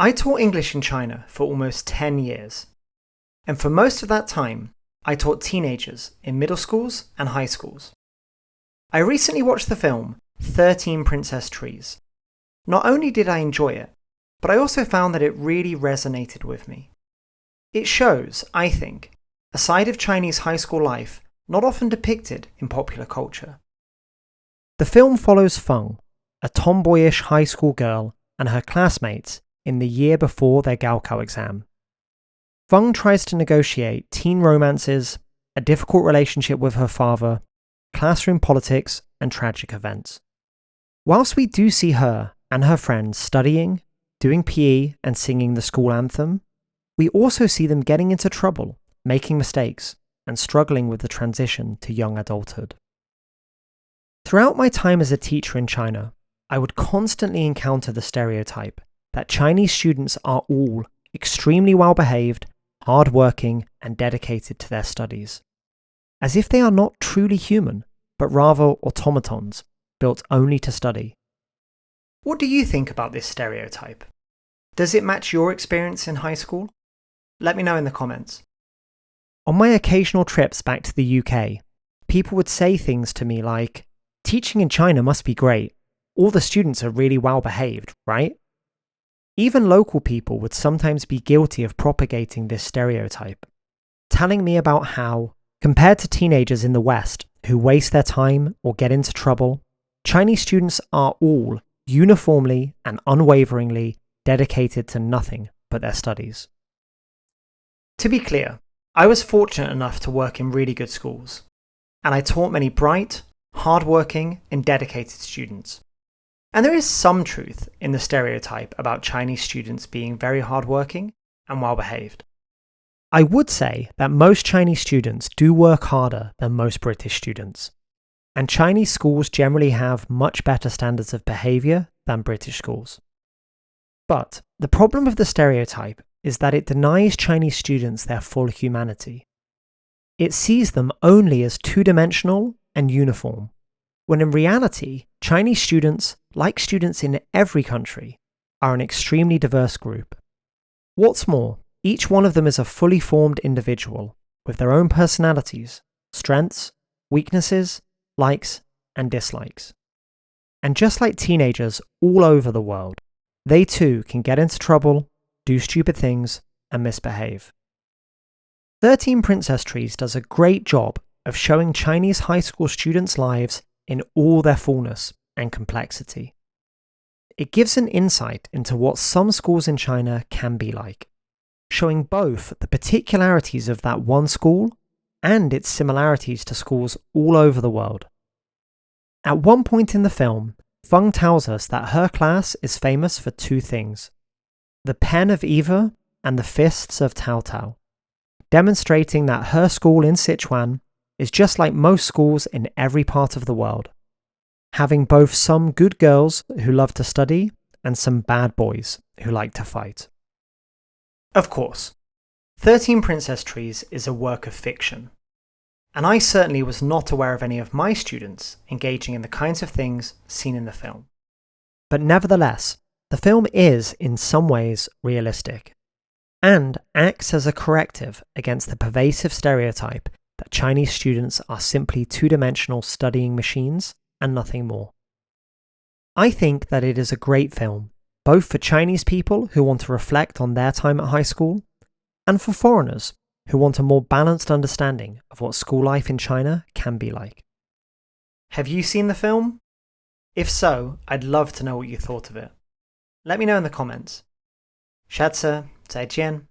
I taught English in China for almost 10 years, and for most of that time, I taught teenagers in middle schools and high schools. I recently watched the film 13 Princess Trees. Not only did I enjoy it, but I also found that it really resonated with me. It shows, I think, a side of Chinese high school life not often depicted in popular culture. The film follows Feng, a tomboyish high school girl, and her classmates in the year before their Gaokao exam. Feng tries to negotiate teen romances, a difficult relationship with her father, classroom politics, and tragic events. Whilst we do see her and her friends studying, doing PE, and singing the school anthem, we also see them getting into trouble, making mistakes, and struggling with the transition to young adulthood. Throughout my time as a teacher in China, I would constantly encounter the stereotype that Chinese students are all extremely well-behaved, hard-working, and dedicated to their studies, as if they are not truly human, but rather automatons, built only to study. What do you think about this stereotype? Does it match your experience in high school? Let me know in the comments. On my occasional trips back to the UK, people would say things to me like, "Teaching in China must be great. All the students are really well-behaved, right?" Even local people would sometimes be guilty of propagating this stereotype, telling me about how, compared to teenagers in the West who waste their time or get into trouble, Chinese students are all uniformly and unwaveringly dedicated to nothing but their studies. To be clear, I was fortunate enough to work in really good schools, and I taught many bright, hard-working, and dedicated students. And there is some truth in the stereotype about Chinese students being very hardworking and well-behaved. I would say that most Chinese students do work harder than most British students, and Chinese schools generally have much better standards of behaviour than British schools. But the problem with the stereotype is that it denies Chinese students their full humanity. It sees them only as two-dimensional and uniform, when in reality, Chinese students, like students in every country, are an extremely diverse group. What's more, each one of them is a fully formed individual with their own personalities, strengths, weaknesses, likes, and dislikes. And just like teenagers all over the world, they too can get into trouble, do stupid things, and misbehave. 13 Princess Trees does a great job of showing Chinese high school students' lives in all their fullness and complexity. It gives an insight into what some schools in China can be like, showing both the particularities of that one school and its similarities to schools all over the world. At one point in the film, Feng tells us that her class is famous for two things: the pen of Eva and the fists of Tao Tao, demonstrating that her school in Sichuan is just like most schools in every part of the world, having both some good girls who love to study and some bad boys who like to fight. Of course, 13 Princess Trees is a work of fiction, and I certainly was not aware of any of my students engaging in the kinds of things seen in the film. But nevertheless, the film is in some ways realistic, and acts as a corrective against the pervasive stereotype that Chinese students are simply two-dimensional studying machines and nothing more. I think that it is a great film, both for Chinese people who want to reflect on their time at high school, and for foreigners who want a more balanced understanding of what school life in China can be like. Have you seen the film? If so, I'd love to know what you thought of it. Let me know in the comments. 下次再见。